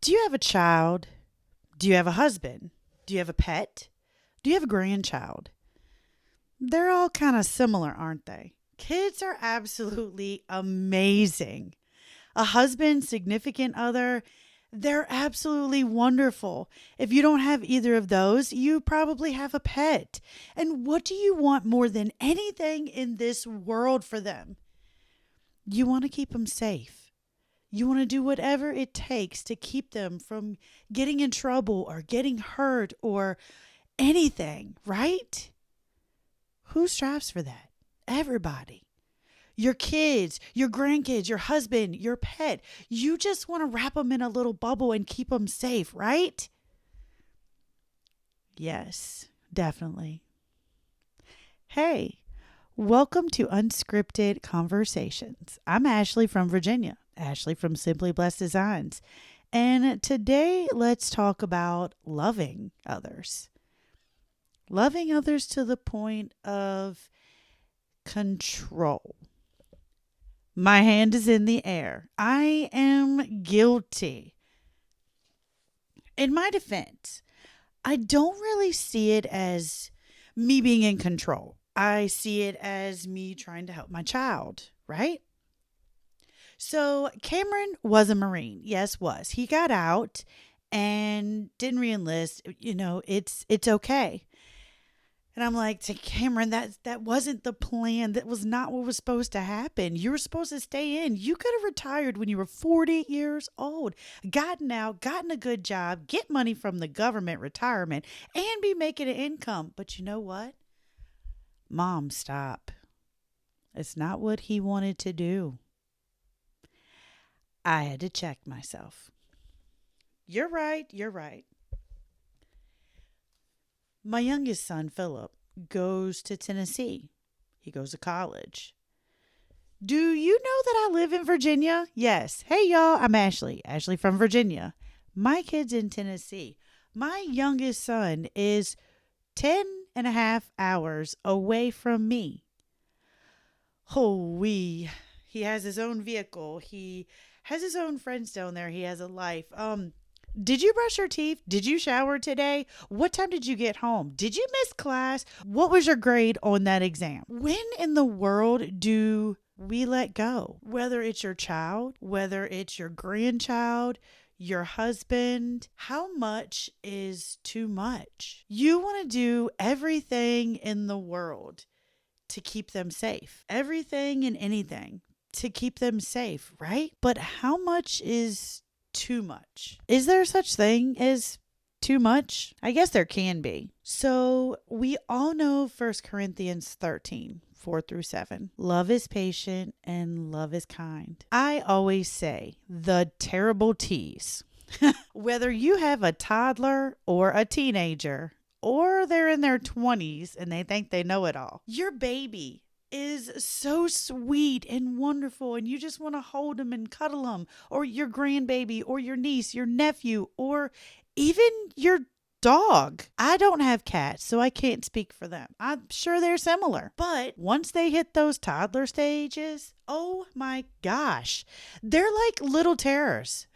Do you have a child? Do you have a husband? Do you have a pet? Do you have a grandchild? They're all kind of similar, aren't they? Kids are absolutely amazing. A husband, significant other, they're absolutely wonderful. If you don't have either of those, you probably have a pet. And what do you want more than anything in this world for them? You want to keep them safe. You want to do whatever it takes to keep them from getting in trouble or getting hurt or anything, right? Who strives for that? Everybody. Your kids, your grandkids, your husband, your pet. You just want to wrap them in a little bubble and keep them safe, right? Yes, definitely. Hey, welcome to Unscripted Conversations. I'm Ashley from Virginia, Ashley from Simply Blessed Designs. And today let's talk about loving others. Loving others to the point of control. My hand is in the air. I am guilty. In my defense, I don't really see it as me being in control. I see it as me trying to help my child, right? So Cameron was a Marine. Yes, was. He got out and didn't re-enlist. It's okay. And I'm like, to Cameron, that wasn't the plan. That was not what was supposed to happen. You were supposed to stay in. You could have retired when you were 40 years old, gotten out, gotten a good job, get money from the government retirement, and be making an income. But you know what? Mom, stop. It's not what he wanted to do. I had to check myself. You're right. You're right. My youngest son, Philip, goes to Tennessee. He goes to college. Do you know that I live in Virginia? Yes. Hey, y'all, I'm Ashley from Virginia. My kid's in Tennessee. My youngest son is 10 and a half hours away from me. He has his own vehicle. He has his own friends down there. He has a life. Did you brush your teeth? Did you shower today? What time did you get home? Did you miss class? What was your grade on that exam? When in the world do we let go? Whether it's your child, whether it's your grandchild, your husband, how much is too much? You want to do everything in the world to keep them safe. Everything and anything to keep them safe, right? But how much is too much? Is there such thing as too much? I guess there can be. So we all know 1 Corinthians 13, 4-7. Love is patient and love is kind. I always say the terrible T's. Whether you have a toddler or a teenager, or they're in their 20s and they think they know it all, your baby is so sweet and wonderful, and you just want to hold them and cuddle them, or your grandbaby or your niece, your nephew, or even your dog. I don't have cats, so I can't speak for them. I'm sure they're similar. But once they hit those toddler stages, oh my gosh, they're like little terrors.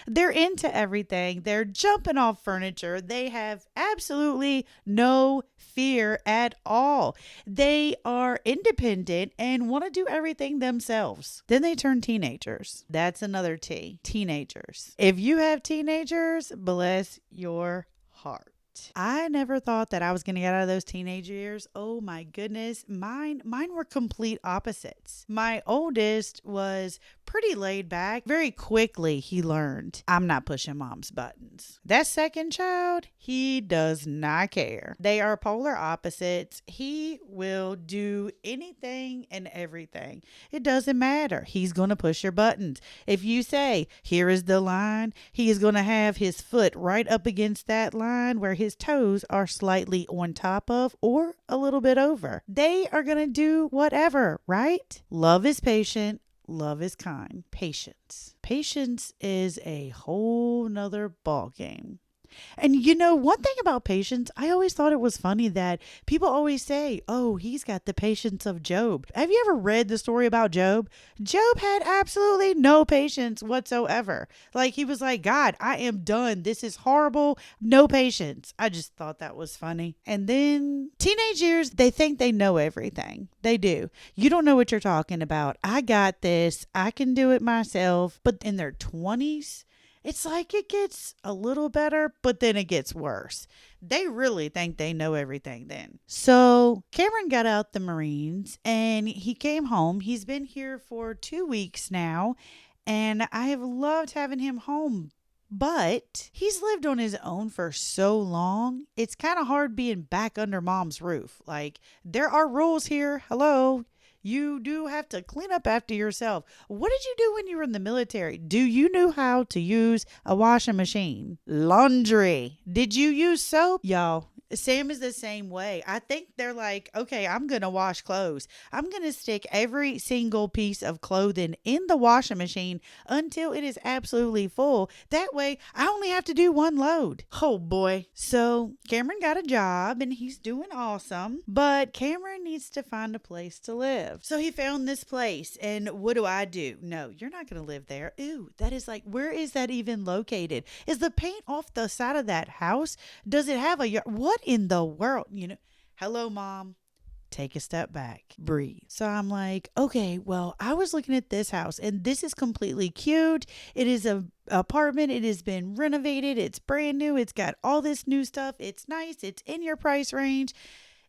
They're into everything. They're jumping off furniture. They have absolutely no fear at all. They are independent and want to do everything themselves. Then they turn teenagers. That's another T. Teenagers. If you have teenagers, bless your heart. I never thought that I was going to get out of those teenage years. Oh my goodness. Mine were complete opposites. My oldest was pretty laid back. Very quickly he learned, I'm not pushing mom's buttons. That second child, he does not care. They are polar opposites. He will do anything and everything. It doesn't matter. He's going to push your buttons. If you say, here is the line, he is going to have his foot right up against that line where his toes are slightly on top of or a little bit over. They are going to do whatever, right? Love is patient. Love is kind. Patience. Patience is a whole nother ball game. And one thing about patience, I always thought it was funny that people always say, oh, he's got the patience of Job. Have you ever read the story about Job? Job had absolutely no patience whatsoever. Like, he was like, God, I am done. This is horrible. No patience. I just thought that was funny. And then teenage years, they think they know everything. They do. You don't know what you're talking about. I got this. I can do it myself. But in their 20s, it's like it gets a little better, but then it gets worse. They really think they know everything then. So Cameron got out the Marines and he came home. He's been here for 2 weeks now, and I have loved having him home. But he's lived on his own for so long, it's kind of hard being back under mom's roof. Like, there are rules here. Hello. You do have to clean up after yourself. What did you do when you were in the military? Do you know how to use a washing machine? Laundry. Did you use soap? Y'all, Sam is the same way. I think they're like, okay, I'm going to wash clothes. I'm going to stick every single piece of clothing in the washing machine until it is absolutely full. That way, I only have to do one load. Oh boy. So Cameron got a job and he's doing awesome, but Cameron needs to find a place to live. So he found this place, and what do? No, you're not going to live there. Ooh, that is like, where is that even located? Is the paint off the side of that house? Does it have a yard? What in the world? Hello, Mom. Take a step back, breathe. So I'm like, okay, well, I was looking at this house and this is completely cute. It is a apartment. It has been renovated. It's brand new. It's got all this new stuff. It's nice. It's in your price range.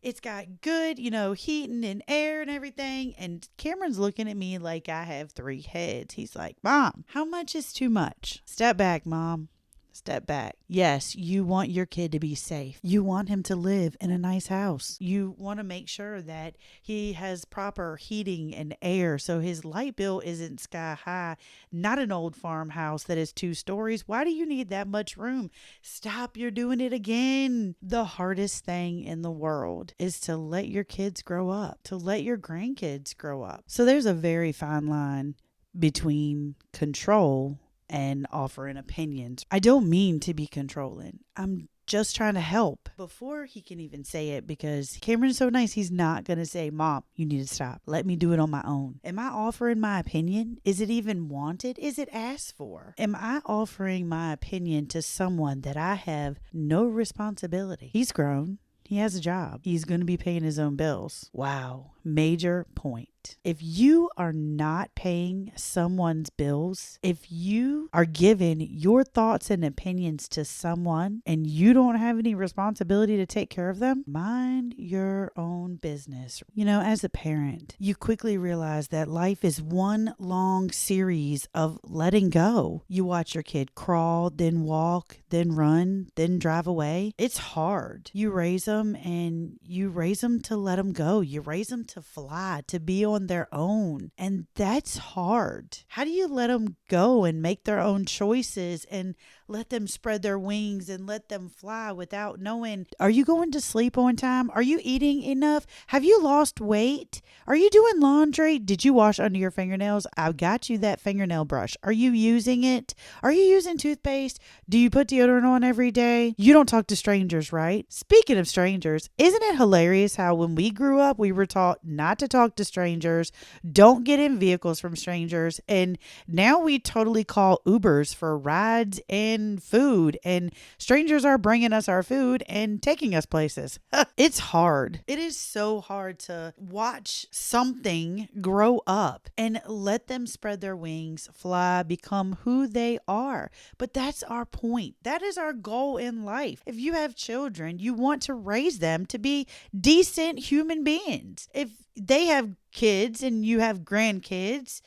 It's got good, heating and air and everything. And Cameron's looking at me like I have 3 heads. He's like, Mom, how much is too much? Step back, Mom. Step back. Yes, you want your kid to be safe. You want him to live in a nice house. You want to make sure that he has proper heating and air so his light bill isn't sky high. Not an old farmhouse that is 2 stories. Why do you need that much room? Stop, you're doing it again. The hardest thing in the world is to let your kids grow up, to let your grandkids grow up. So there's a very fine line between control and offering opinions. I don't mean to be controlling. I'm just trying to help. Before he can even say it, because Cameron's so nice, he's not going to say, Mom, you need to stop. Let me do it on my own. Am I offering my opinion? Is it even wanted? Is it asked for? Am I offering my opinion to someone that I have no responsibility? He's grown. He has a job. He's going to be paying his own bills. Wow. Major point. If you are not paying someone's bills, if you are giving your thoughts and opinions to someone and you don't have any responsibility to take care of them, mind your own business. As a parent, you quickly realize that life is one long series of letting go. You watch your kid crawl, then walk, then run, then drive away. It's hard. You raise them and you raise them to let them go. You raise them to fly, to be on their own. And that's hard. How do you let them go and make their own choices and let them spread their wings and let them fly without knowing, are you going to sleep on time? Are you eating enough? Have you lost weight? Are you doing laundry? Did you wash under your fingernails? I got you that fingernail brush. Are you using it? Are you using toothpaste? Do you put deodorant on every day? You don't talk to strangers, right? Speaking of strangers, isn't it hilarious how when we grew up, we were taught not to talk to strangers, don't get in vehicles from strangers, and now we totally call Ubers for rides and food, and strangers are bringing us our food and taking us places. It's hard. It is so hard to watch something grow up and let them spread their wings, fly, become who they are. But that's our point. That is our goal in life. If you have children, you want to raise them to be decent human beings. If they have kids and you have grandkids,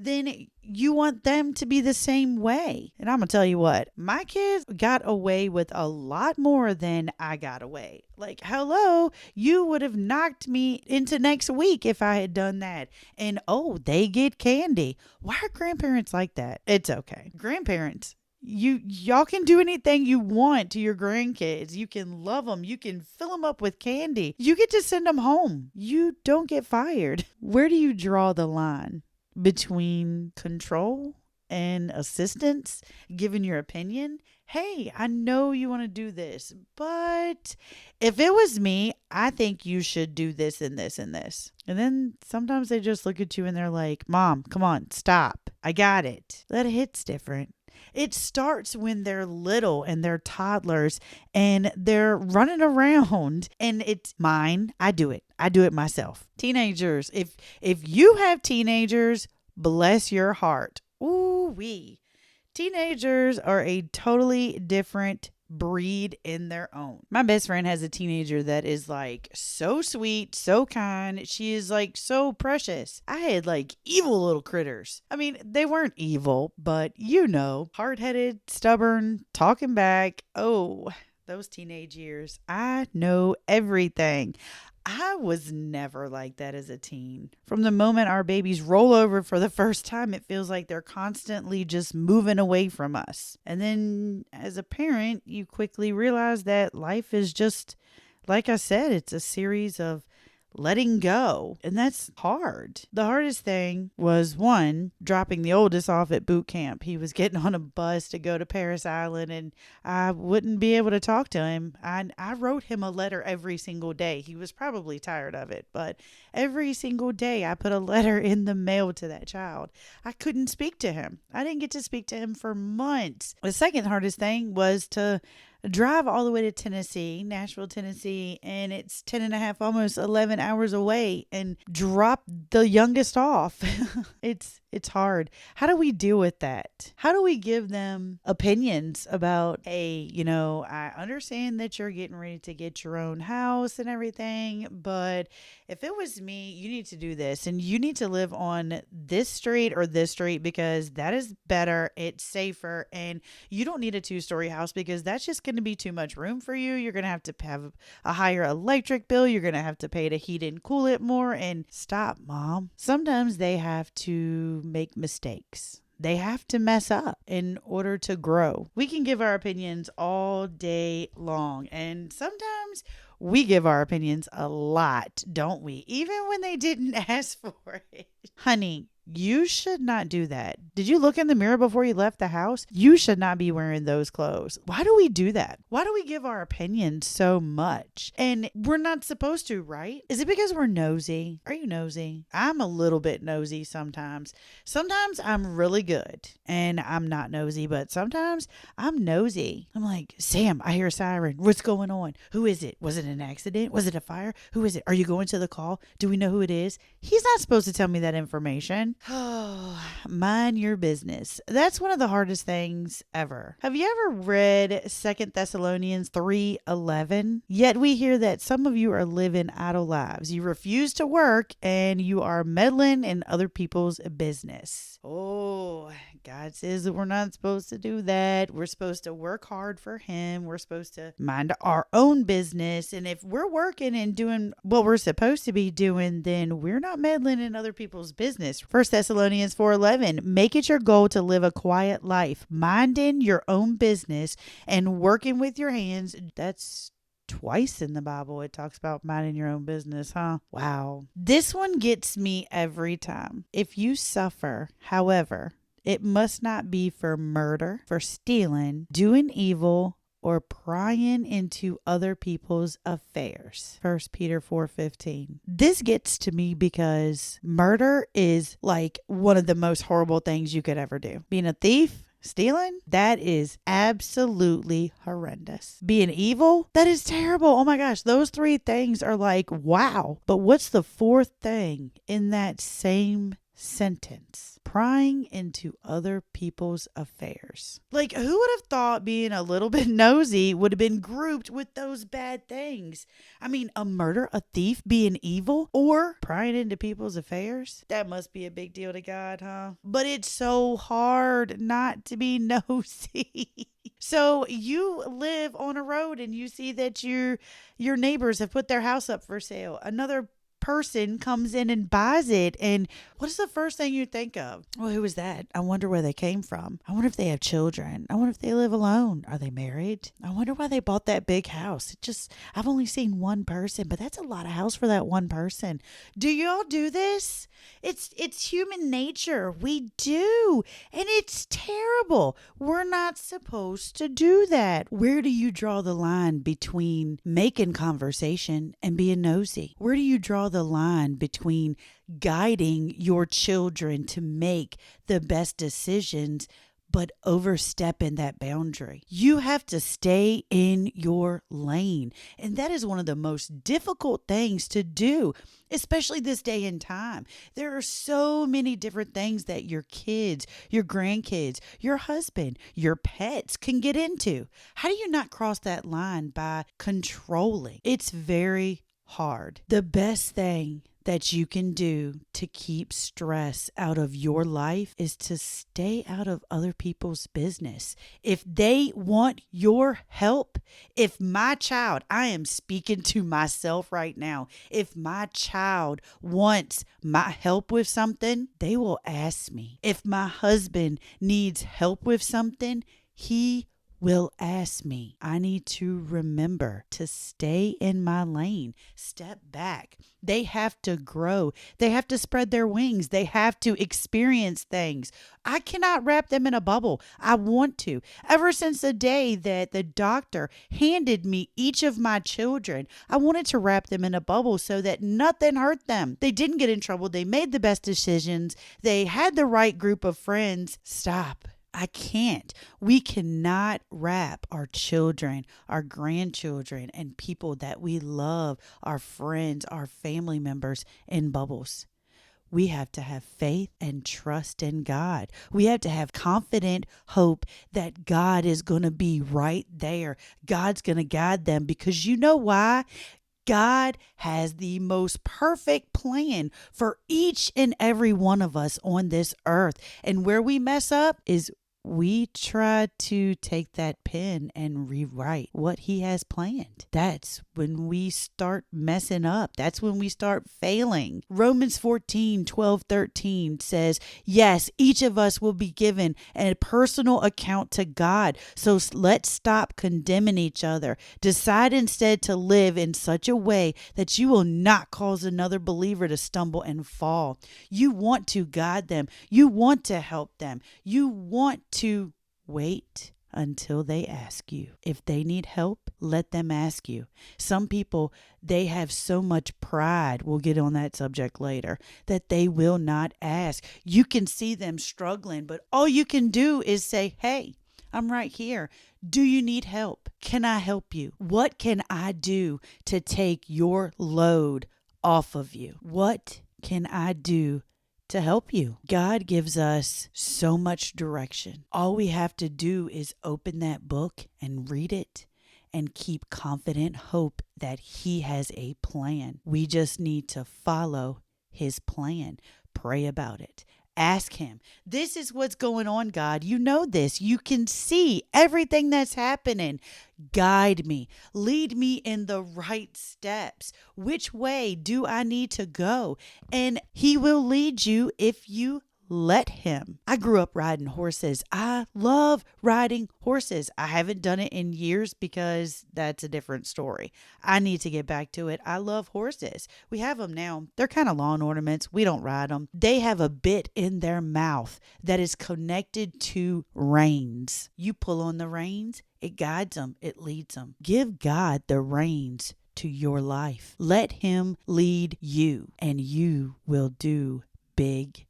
then you want them to be the same way. And I'm going to tell you what, my kids got away with a lot more than I got away. Like, hello, you would have knocked me into next week if I had done that. And they get candy. Why are grandparents like that? It's okay. Grandparents, y'all can do anything you want to your grandkids. You can love them. You can fill them up with candy. You get to send them home. You don't get fired. Where do you draw the line between control and assistance, giving your opinion. Hey, I know you want to do this, but if it was me, I think you should do this and this and this. And then sometimes they just look at you and they're like, Mom, come on, stop. I got it. That hits different. It starts when they're little and they're toddlers and they're running around and it's mine. I do it. I do it myself. Teenagers, if you have teenagers, bless your heart. Ooh wee. Teenagers are a totally different breed in their own. My best friend has a teenager that is like so sweet, so kind. She is like so precious. I had like evil little critters. I mean, they weren't evil, but hard-headed, stubborn, talking back. Oh, those teenage years. I know everything. I was never like that as a teen. From the moment our babies roll over for the first time, it feels like they're constantly just moving away from us. And then as a parent, you quickly realize that life is just, like I said, it's a series of letting go. And that's hard. The hardest thing was one, dropping the oldest off at boot camp. He was getting on a bus to go to Paris Island and I wouldn't be able to talk to him. I wrote him a letter every single day. He was probably tired of it, but every single day I put a letter in the mail to that child. I couldn't speak to him. I didn't get to speak to him for months. The second hardest thing was to drive all the way to Tennessee, Nashville, Tennessee, and it's 10 and a half, almost 11 hours away and drop the youngest off. It's hard. How do we deal with that? How do we give them opinions about, hey, I understand that you're getting ready to get your own house and everything, but if it was me, you need to do this and you need to live on this street or this street because that is better. It's safer and you don't need a 2-story house because that's just going to be too much room for you. You're going to have a higher electric bill. You're going to have to pay to heat and cool it more. And stop, Mom. Sometimes they have to make mistakes. They have to mess up in order to grow. We can give our opinions all day long. And sometimes we give our opinions a lot, don't we? Even when they didn't ask for it. Honey, you should not do that. Did you look in the mirror before you left the house? You should not be wearing those clothes. Why do we do that? Why do we give our opinions so much? And we're not supposed to, right? Is it because we're nosy? Are you nosy? I'm a little bit nosy sometimes. Sometimes I'm really good and I'm not nosy, but sometimes I'm nosy. I'm like, Sam, I hear a siren. What's going on? Who is it? Was it an accident? Was it a fire? Who is it? Are you going to the call? Do we know who it is? He's not supposed to tell me that information. Oh, mind your business. That's one of the hardest things ever. Have you ever read 2 Thessalonians 3:11? Yet we hear that some of you are living idle lives. You refuse to work and you are meddling in other people's business. Oh, God says that we're not supposed to do that. We're supposed to work hard for Him. We're supposed to mind our own business. And if we're working and doing what we're supposed to be doing, then we're not meddling in other people's business. 1 Thessalonians 4:11, make it your goal to live a quiet life, minding your own business and working with your hands. That's twice in the Bible it talks about minding your own business, huh? Wow. This one gets me every time. If you suffer, however, it must not be for murder, for stealing, doing evil, or prying into other people's affairs. 1 Peter 4:15. This gets to me because murder is like one of the most horrible things you could ever do. Being a thief, stealing, that is absolutely horrendous. Being evil, that is terrible. Oh my gosh, those 3 things are like, wow. But what's the 4th thing in that same sentence? Prying into other people's affairs. Like, who would have thought being a little bit nosy would have been grouped with those bad things? I mean, a murder, a thief, being evil, or prying into people's affairs? That must be a big deal to God, huh? But it's so hard not to be nosy. So you live on a road and you see that your neighbors have put their house up for sale. Another person comes in and buys it. And what is the first thing you think of? Well, who is that? I wonder where they came from. I wonder if they have children. I wonder if they live alone. Are they married? I wonder why they bought that big house. I've only seen one person, but that's a lot of house for that one person. Do y'all do this? It's human nature. We do. And it's terrible. We're not supposed to do that. Where do you draw the line between making conversation and being nosy? Where do you draw the line between guiding your children to make the best decisions but overstepping that boundary? You have to stay in your lane. And that is one of the most difficult things to do, especially this day and time. There are so many different things that your kids, your grandkids, your husband, your pets can get into. How do you not cross that line by controlling? It's very hard. The best thing that you can do to keep stress out of your life is to stay out of other people's business. If they want your help, if my child, I am speaking to myself right now, if my child wants my help with something, they will ask me. If my husband needs help with something, he will ask me. I need to remember to stay in my lane, step back. They have to grow. They have to spread their wings. They have to experience things. I cannot wrap them in a bubble. I want to. Ever since the day that the doctor handed me each of my children, I wanted to wrap them in a bubble so that nothing hurt them. They didn't get in trouble. They made the best decisions. They had the right group of friends. Stop. I can't. We cannot wrap our children, our grandchildren, and people that we love, our friends, our family members, in bubbles. We have to have faith and trust in God. We have to have confident hope that God is going to be right there. God's going to guide them, because you know why? God has the most perfect plan for each and every one of us on this earth. And where we mess up is we try to take that pen and rewrite what he has planned. That's when we start messing up. That's when we start failing. Romans 14:12-13 says, yes, each of us will be given a personal account to God. So let's stop condemning each other. Decide instead to live in such a way that you will not cause another believer to stumble and fall. You want to guide them. You want to help them. You want to wait until they ask you. If they need help, let them ask you. Some people, they have so much pride, we'll get on that subject later, that they will not ask. You can see them struggling, but all you can do is say, hey, I'm right here. Do you need help? Can I help you? What can I do to take your load off of you? What can I do to help you? God gives us so much direction. All we have to do is open that book and read it and keep confident hope that he has a plan. We just need to follow his plan. Pray about it. Ask him, this is what's going on, God. You know this. You can see everything that's happening. Guide me. Lead me in the right steps. Which way do I need to go? And he will lead you if you let him. I grew up riding horses. I love riding horses. I haven't done it in years because that's a different story. I need to get back to it. I love horses. We have them now. They're kind of lawn ornaments. We don't ride them. They have a bit in their mouth that is connected to reins. You pull on the reins, it guides them, it leads them. Give God the reins to your life. Let him lead you, and you will do big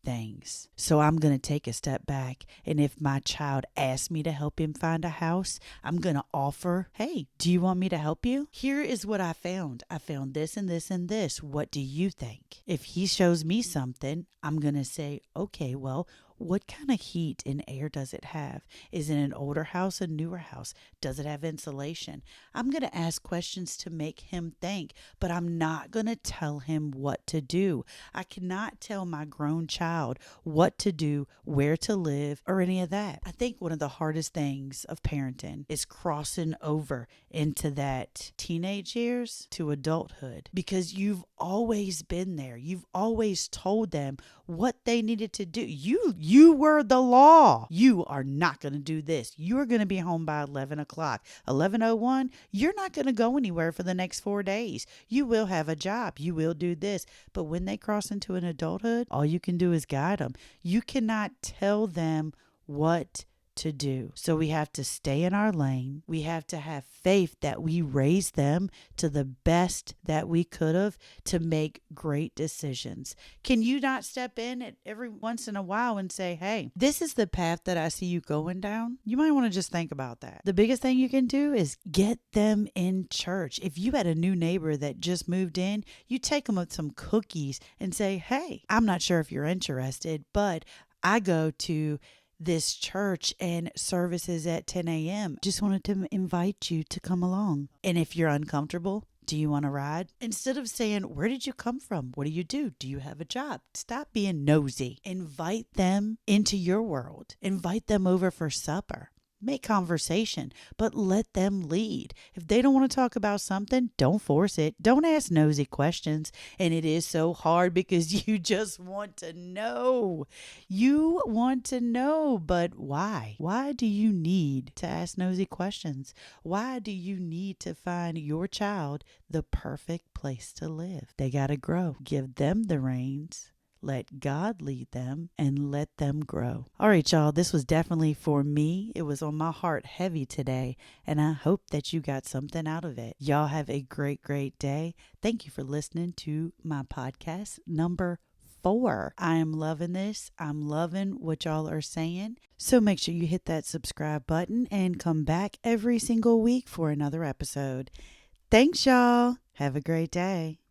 things. So I'm going to take a step back, and if my child asks me to help him find a house, I'm going to offer, hey, do you want me to help you? Here is what I found. I found this and this and this. What do you think? If he shows me something, I'm going to say, okay, well, What kind of heat and air does it have? Is it an older house, a newer house? Does it have insulation? I'm going to ask questions to make him think, but I'm not going to tell him what to do. I cannot tell my grown child what to do, where to live, or any of that. I think one of the hardest things of parenting is crossing over into that teenage years to adulthood, because you've always been there. You've always told them what they needed to do. You were the law. You are not going to do this. You're going to be home by 11 o'clock. 11:01, you're not going to go anywhere for the next 4 days. You will have a job. You will do this. But when they cross into an adulthood, all you can do is guide them. You cannot tell them what to do. So we have to stay in our lane. We have to have faith that we raised them to the best that we could have to make great decisions. Can you not step in at every once in a while and say, hey, this is the path that I see you going down? You might want to just think about that. The biggest thing you can do is get them in church. If you had a new neighbor that just moved in, you take them with some cookies and say, hey, I'm not sure if you're interested, but I go to this church and services at 10 a.m. Just wanted to invite you to come along. And if you're uncomfortable, do you want to ride? Instead of saying, where did you come from? What do you do? Do you have a job? Stop being nosy. Invite them into your world. Invite them over for supper. Make conversation, but let them lead. If they don't want to talk about something, don't force it. Don't ask nosy questions. And it is so hard because you just want to know. You want to know, but why? Why do you need to ask nosy questions? Why do you need to find your child the perfect place to live? They got to grow. Give them the reins. Let God lead them and let them grow. All right, y'all, this was definitely for me. It was on my heart heavy today, and I hope that you got something out of it. Y'all have a great, great day. Thank you for listening to my podcast number 4. I am loving this. I'm loving what y'all are saying. So make sure you hit that subscribe button and come back every single week for another episode. Thanks, y'all. Have a great day.